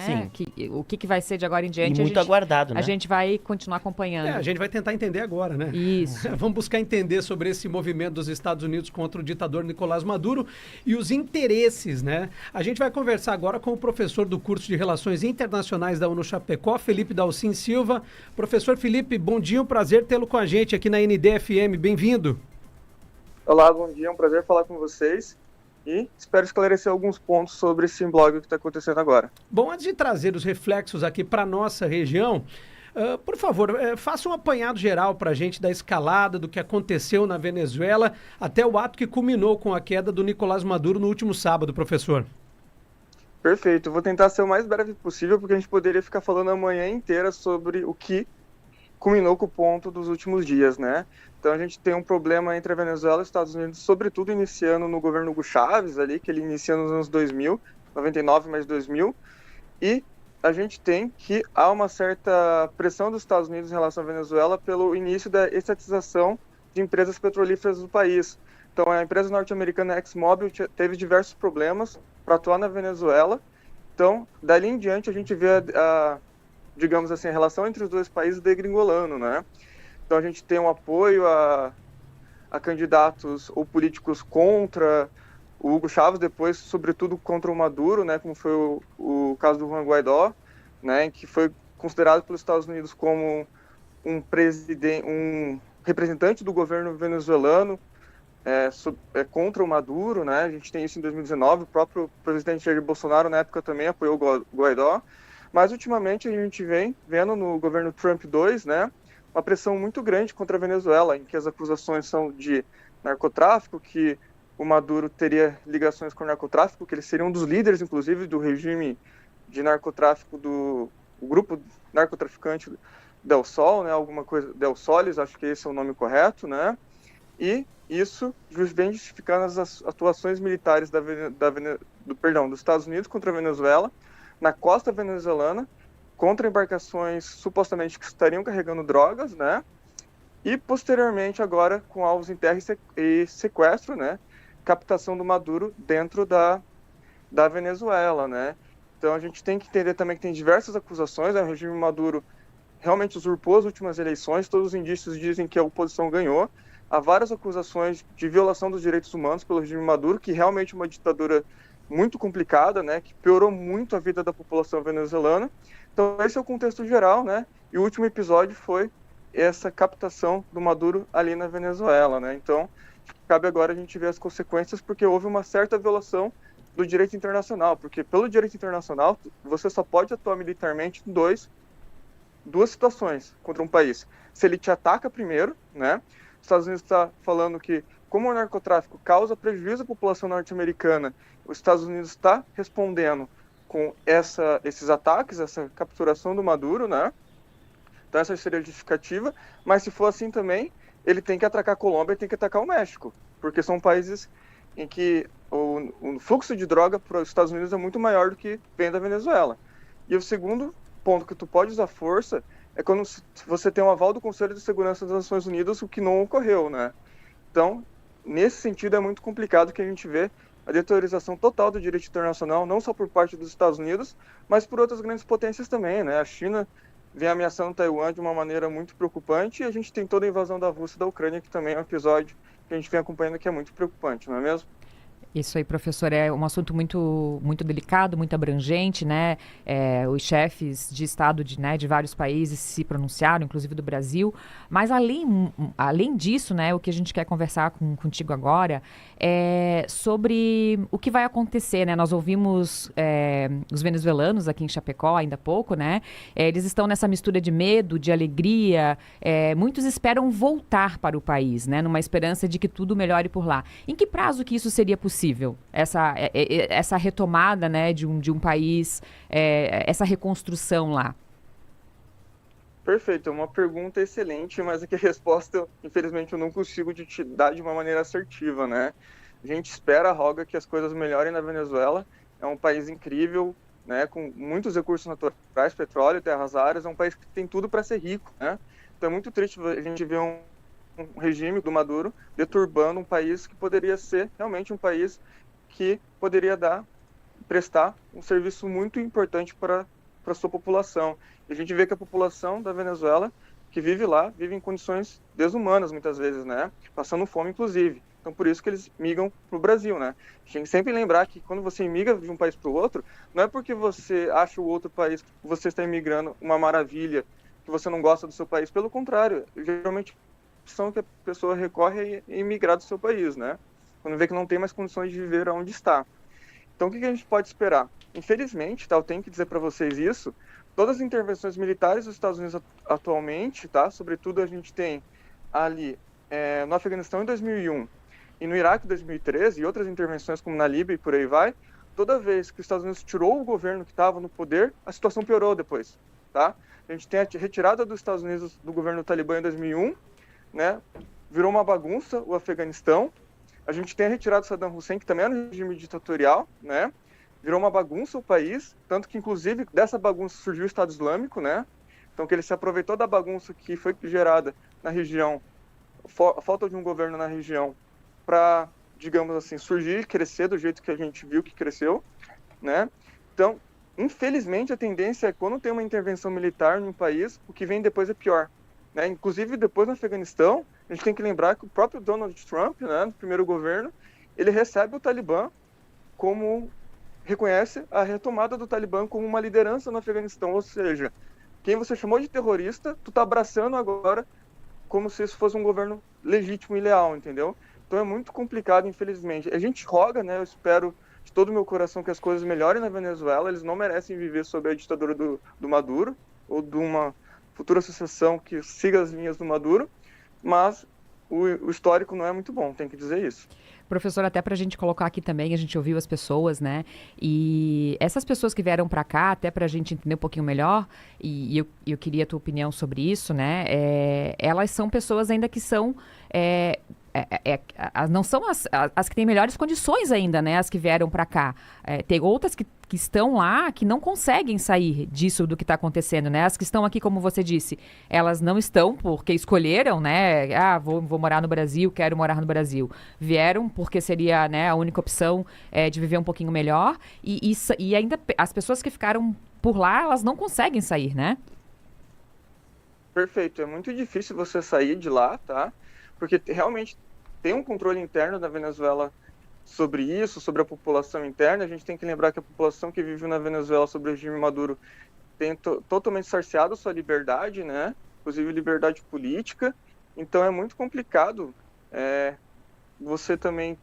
Sim. O que vai ser de agora em E diante, muito aguardado, né? a gente vai continuar acompanhando. A gente vai tentar entender agora, né? Isso. Vamos buscar entender sobre esse movimento dos Estados Unidos contra o ditador Nicolás Maduro e os interesses, né? A gente vai conversar agora com o professor do curso de Relações Internacionais da ONU Chapecó, Felipe Dalcin Silva. Professor Felipe, bom dia, um prazer tê-lo com a gente aqui na NDFM. Bem-vindo. Olá, bom dia, é um prazer falar com vocês e espero esclarecer alguns pontos sobre esse imbróglio que está acontecendo agora. Bom, antes de trazer os reflexos aqui para a nossa região, por favor, faça um apanhado geral para a gente da escalada, do que aconteceu na Venezuela, até o ato que culminou com a queda do Nicolás Maduro no último sábado, professor. Perfeito, vou tentar ser o mais breve possível, porque a gente poderia ficar falando a manhã inteira sobre o que culminou com o ponto dos últimos dias, né? Então a gente tem um problema entre a Venezuela e os Estados Unidos, sobretudo iniciando no governo Hugo Chávez ali, que ele inicia nos anos 2000, 99 mais 2000, e a gente tem que há uma certa pressão dos Estados Unidos em relação à Venezuela pelo início da estatização de empresas petrolíferas do país. Então a empresa norte-americana ExxonMobil teve diversos problemas para atuar na Venezuela. Então, dali em diante a gente vê digamos assim, a relação entre os dois países degringolando, né? Então a gente tem um apoio a candidatos ou políticos contra o Hugo Chávez, depois, sobretudo, contra o Maduro, né? Como foi o caso do Juan Guaidó, né? Que foi considerado pelos Estados Unidos como um representante do governo venezuelano contra o Maduro, né? A gente tem isso em 2019, o próprio presidente Jair Bolsonaro, na época, também apoiou o Guaidó. Mas, ultimamente, a gente vem vendo no governo Trump 2, né, uma pressão muito grande contra a Venezuela, em que as acusações são de narcotráfico, que o Maduro teria ligações com o narcotráfico, que ele seria um dos líderes, inclusive, do regime de narcotráfico do grupo narcotraficante Del Sol, né, alguma coisa, Del Solis, acho que esse é o nome correto, né, e isso vem justificando as atuações militares dos Estados Unidos contra a Venezuela, na costa venezuelana, contra embarcações supostamente que estariam carregando drogas, né? E, posteriormente, agora, com alvos em terra e sequestro, né? Captação do Maduro dentro da Venezuela, né? Então, a gente tem que entender também que tem diversas acusações, né? O regime Maduro realmente usurpou as últimas eleições, todos os indícios dizem que a oposição ganhou. Há várias acusações de violação dos direitos humanos pelo regime Maduro, que realmente é uma ditadura muito complicada, né, que piorou muito a vida da população venezuelana. Então, esse é o contexto geral, né, e o último episódio foi essa captação do Maduro ali na Venezuela, né. Então, cabe agora a gente ver as consequências, porque houve uma certa violação do direito internacional, porque pelo direito internacional, você só pode atuar militarmente em duas situações contra um país. Se ele te ataca primeiro, né, os Estados Unidos está falando que, como o narcotráfico causa prejuízo à população norte-americana, os Estados Unidos está respondendo com esses ataques, essa capturação do Maduro, né? Então essa seria a justificativa, mas se for assim também, ele tem que atacar a Colômbia e tem que atacar o México, porque são países em que o fluxo de droga para os Estados Unidos é muito maior do que vem da Venezuela. E o segundo ponto que tu pode usar força é quando você tem um aval do Conselho de Segurança das Nações Unidas, o que não ocorreu, né? Então, nesse sentido, é muito complicado que a gente vê a deteriorização total do direito internacional, não só por parte dos Estados Unidos, mas por outras grandes potências também, né? A China vem ameaçando Taiwan de uma maneira muito preocupante e a gente tem toda a invasão da Rússia e da Ucrânia, que também é um episódio que a gente vem acompanhando que é muito preocupante, não é mesmo? Isso aí, professor, é um assunto muito, muito delicado, muito abrangente, né? Os chefes de Estado de vários países se pronunciaram, inclusive do Brasil. Mas, além disso, né, o que a gente quer conversar contigo agora é sobre o que vai acontecer, né? Nós ouvimos os venezuelanos aqui em Chapecó ainda há pouco, né? Eles estão nessa mistura de medo, de alegria. Muitos esperam voltar para o país, né? Numa esperança de que tudo melhore por lá. Em que prazo que isso seria possível? Essa retomada, né, de um país, essa reconstrução lá? Perfeito, é uma pergunta excelente, mas aqui a resposta, infelizmente, eu não consigo te dar de uma maneira assertiva, né? A gente espera, roga que as coisas melhorem na Venezuela. É um país incrível, né, com muitos recursos naturais, petróleo, terras raras. É um país que tem tudo para ser rico, né? Então é muito triste a gente ver um regime do Maduro deturbando um país que poderia ser realmente um país que poderia dar prestar um serviço muito importante para a sua população. E a gente vê que a população da Venezuela, que vive lá, vive em condições desumanas muitas vezes, né? Passando fome, inclusive. Então, por isso que eles migram para o Brasil, né? A gente tem que sempre lembrar que quando você migra de um país para o outro, não é porque você acha o outro país que você está imigrando uma maravilha, que você não gosta do seu país. Pelo contrário, geralmente são que a pessoa recorre a emigrar do seu país, né? Quando vê que não tem mais condições de viver onde está. Então, o que a gente pode esperar? Infelizmente, tá, eu tenho que dizer para vocês isso, todas as intervenções militares dos Estados Unidos atualmente, tá? Sobretudo a gente tem ali no Afeganistão em 2001 e no Iraque em 2013 e outras intervenções como na Líbia e por aí vai, toda vez que os Estados Unidos tirou o governo que estava no poder, a situação piorou depois, tá? A gente tem a retirada dos Estados Unidos do governo do Talibã em 2001, né? Virou uma bagunça o Afeganistão. A gente tem a retirada do Saddam Hussein, que também era um regime ditatorial, né? Virou uma bagunça o país, tanto que, inclusive, dessa bagunça surgiu o Estado Islâmico, né? Então, que ele se aproveitou da bagunça que foi gerada na região, a falta de um governo na região, para, digamos assim, surgir e crescer do jeito que a gente viu que cresceu, né? Então, infelizmente, a tendência é quando tem uma intervenção militar num país, o que vem depois é pior, né? Inclusive, depois no Afeganistão, a gente tem que lembrar que o próprio Donald Trump, né, no primeiro governo, ele recebe o Talibã como... reconhece a retomada do Talibã como uma liderança no Afeganistão, ou seja, quem você chamou de terrorista, tu tá abraçando agora como se isso fosse um governo legítimo e leal, entendeu? Então é muito complicado, infelizmente. A gente roga, né, eu espero de todo o meu coração que as coisas melhorem na Venezuela, eles não merecem viver sob a ditadura do Maduro, ou de uma futura sucessão que siga as linhas do Maduro, mas o histórico não é muito bom, tem que dizer isso. Professor, até para a gente colocar aqui também, a gente ouviu as pessoas, né? E essas pessoas que vieram para cá, até para a gente entender um pouquinho melhor, e eu queria a tua opinião sobre isso, né? Elas são pessoas ainda que são... não são as que têm melhores condições ainda, né? As que vieram para cá. Tem outras que estão lá que não conseguem sair disso do que está acontecendo, né? As que estão aqui, como você disse, elas não estão porque escolheram, né? Vou morar no Brasil, quero morar no Brasil. Vieram porque seria, né, a única opção de viver um pouquinho melhor. E ainda as pessoas que ficaram por lá, elas não conseguem sair, né? Perfeito. É muito difícil você sair de lá, tá? Porque realmente tem um controle interno da Venezuela sobre isso, sobre a população interna. A gente tem que lembrar que a população que vive na Venezuela sob o regime Maduro tem totalmente cerceado sua liberdade, né? Inclusive liberdade política. Então é muito complicado você também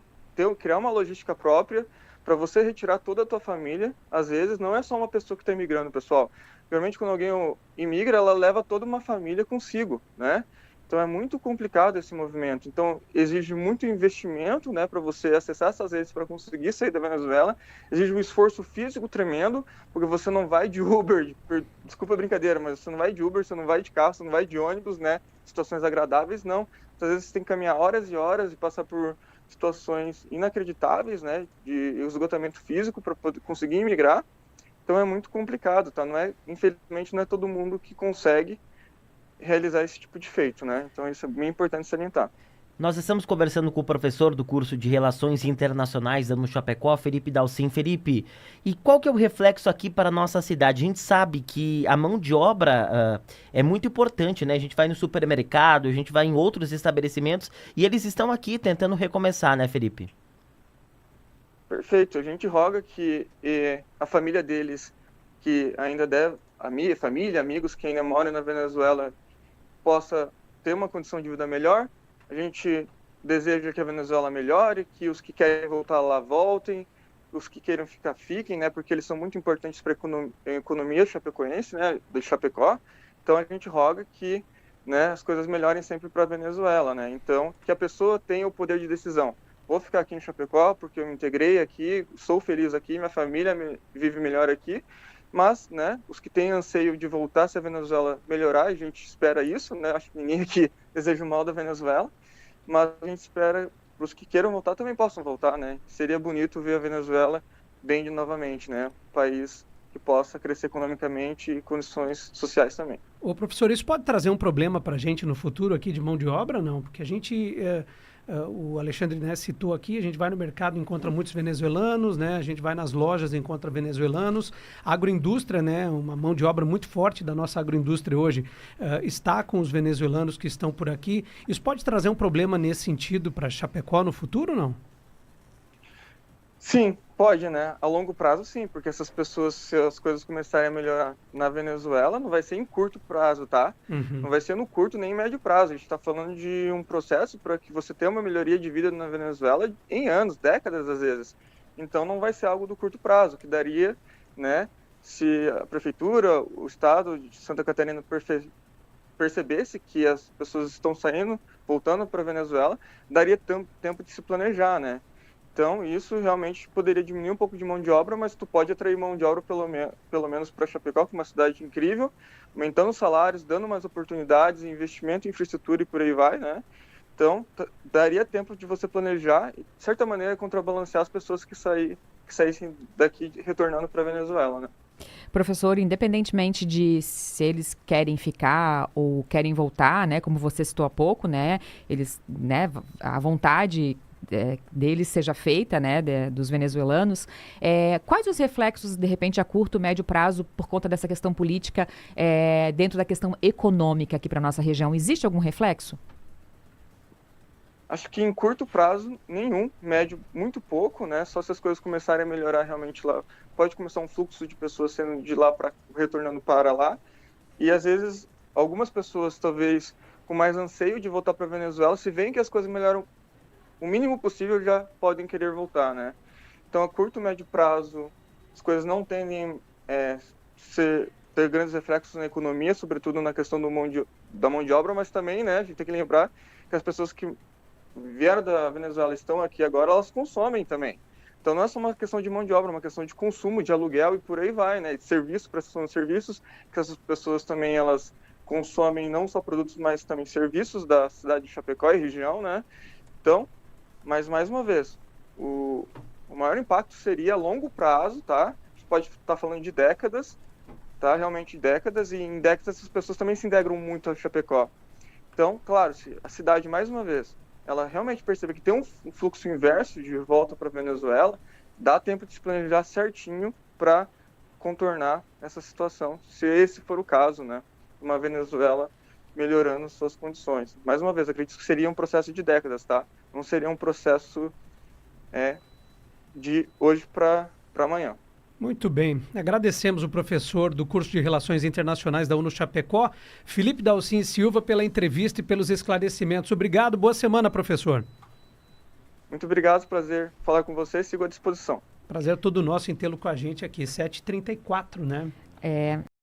criar uma logística própria para você retirar toda a tua família. Às vezes não é só uma pessoa que está imigrando, pessoal. Geralmente quando alguém imigra, ela leva toda uma família consigo, né? Então é muito complicado esse movimento. Então exige muito investimento, né, para você acessar essas redes para conseguir sair da Venezuela. Exige um esforço físico tremendo, porque você não vai de Uber, desculpa a brincadeira, mas você não vai de Uber, você não vai de carro, você não vai de ônibus, né? Situações agradáveis, não. Às vezes você tem que caminhar horas e horas e passar por situações inacreditáveis, né, de esgotamento físico para poder conseguir imigrar. Então é muito complicado, tá? Infelizmente não é todo mundo que consegue realizar esse tipo de feito, né? Então isso é bem importante salientar. Nós estamos conversando com o professor do curso de Relações Internacionais da Chapecó, Felipe Dalcin. Felipe, e qual que é o reflexo aqui para a nossa cidade? A gente sabe que a mão de obra é muito importante, né? A gente vai no supermercado, a gente vai em outros estabelecimentos e eles estão aqui tentando recomeçar, né, Felipe? Perfeito. A gente roga que a família deles, que ainda deve, família, amigos que ainda moram na Venezuela, possa ter uma condição de vida melhor. A gente deseja que a Venezuela melhore, que os que querem voltar lá voltem, os que queiram ficar, fiquem, né, porque eles são muito importantes para a economia chapecoense, né, do Chapecó. Então a gente roga que, né, as coisas melhorem sempre para a Venezuela, né. Então que a pessoa tenha o poder de decisão. Vou ficar aqui em Chapecó porque eu me integrei aqui, sou feliz aqui, minha família vive melhor aqui. Mas, né, os que têm anseio de voltar, se a Venezuela melhorar, a gente espera isso, né? Acho que ninguém aqui deseja o mal da Venezuela, mas a gente espera que os que queiram voltar também possam voltar, né? Seria bonito ver a Venezuela bem novamente, né? Um país que possa crescer economicamente e condições sociais também. Ô, professor, isso pode trazer um problema para a gente no futuro aqui de mão de obra, não? Porque a gente o Alexandre, né, citou aqui, a gente vai no mercado e encontra muitos venezuelanos, né, a gente vai nas lojas e encontra venezuelanos. A agroindústria, né, uma mão de obra muito forte da nossa agroindústria hoje, está com os venezuelanos que estão por aqui. Isso pode trazer um problema nesse sentido para Chapecó no futuro ou não? Sim, pode, né? A longo prazo, sim, porque essas pessoas, se as coisas começarem a melhorar na Venezuela, não vai ser em curto prazo, tá? Não vai ser no curto nem médio prazo. A gente está falando de um processo para que você tenha uma melhoria de vida na Venezuela em anos, décadas às vezes. Então não vai ser algo do curto prazo, que daria, né? Se a prefeitura, o estado de Santa Catarina percebesse que as pessoas estão saindo, voltando para a Venezuela, daria tempo de se planejar, né? Então, isso realmente poderia diminuir um pouco de mão de obra, mas tu pode atrair mão de obra pelo menos para Chapecó, que é uma cidade incrível, aumentando os salários, dando mais oportunidades, investimento em infraestrutura e por aí vai, né? Então, daria tempo de você planejar e, de certa maneira, contrabalancear as pessoas que saíssem daqui retornando para a Venezuela, né? Professor, independentemente de se eles querem ficar ou querem voltar, né, como você citou há pouco, né, eles, né, a vontade deles seja feita, né, dos venezuelanos, quais os reflexos, de repente, a curto, médio prazo, por conta dessa questão política, dentro da questão econômica aqui para a nossa região? Existe algum reflexo? Acho que em curto prazo, nenhum, médio, muito pouco, né? Só se as coisas começarem a melhorar realmente lá. Pode começar um fluxo de pessoas saindo de lá retornando para lá. E às vezes, algumas pessoas, talvez, com mais anseio de voltar para a Venezuela, se veem que as coisas melhoram o mínimo possível, já podem querer voltar, né? Então, a curto, médio prazo, as coisas não tendem ter grandes reflexos na economia, sobretudo na questão da mão de obra, mas também, né, a gente tem que lembrar que as pessoas que vieram da Venezuela estão aqui agora, elas consomem também. Então não é só uma questão de mão de obra, é uma questão de consumo, de aluguel e por aí vai, né? De serviço, prestação de serviços, que essas pessoas também, elas consomem não só produtos, mas também serviços da cidade de Chapecó e região, né? Então, mas mais uma vez, o maior impacto seria a longo prazo, tá? A gente pode estar falando de décadas, tá? Realmente décadas, e em décadas essas pessoas também se integram muito a Chapecó. Então, claro, se a cidade, mais uma vez, ela realmente perceber que tem um fluxo inverso de volta para a Venezuela, dá tempo de se planejar certinho para contornar essa situação, se esse for o caso, né? Uma Venezuela melhorando suas condições. Mais uma vez, acredito que seria um processo de décadas, tá? Não seria um processo de hoje para amanhã. Muito bem. Agradecemos o professor do curso de Relações Internacionais da UNO Chapecó, Felipe Dalcin Silva, pela entrevista e pelos esclarecimentos. Obrigado. Boa semana, professor. Muito obrigado. Prazer falar com você. Sigo à disposição. Prazer todo nosso em tê-lo com a gente aqui. 7h34, né?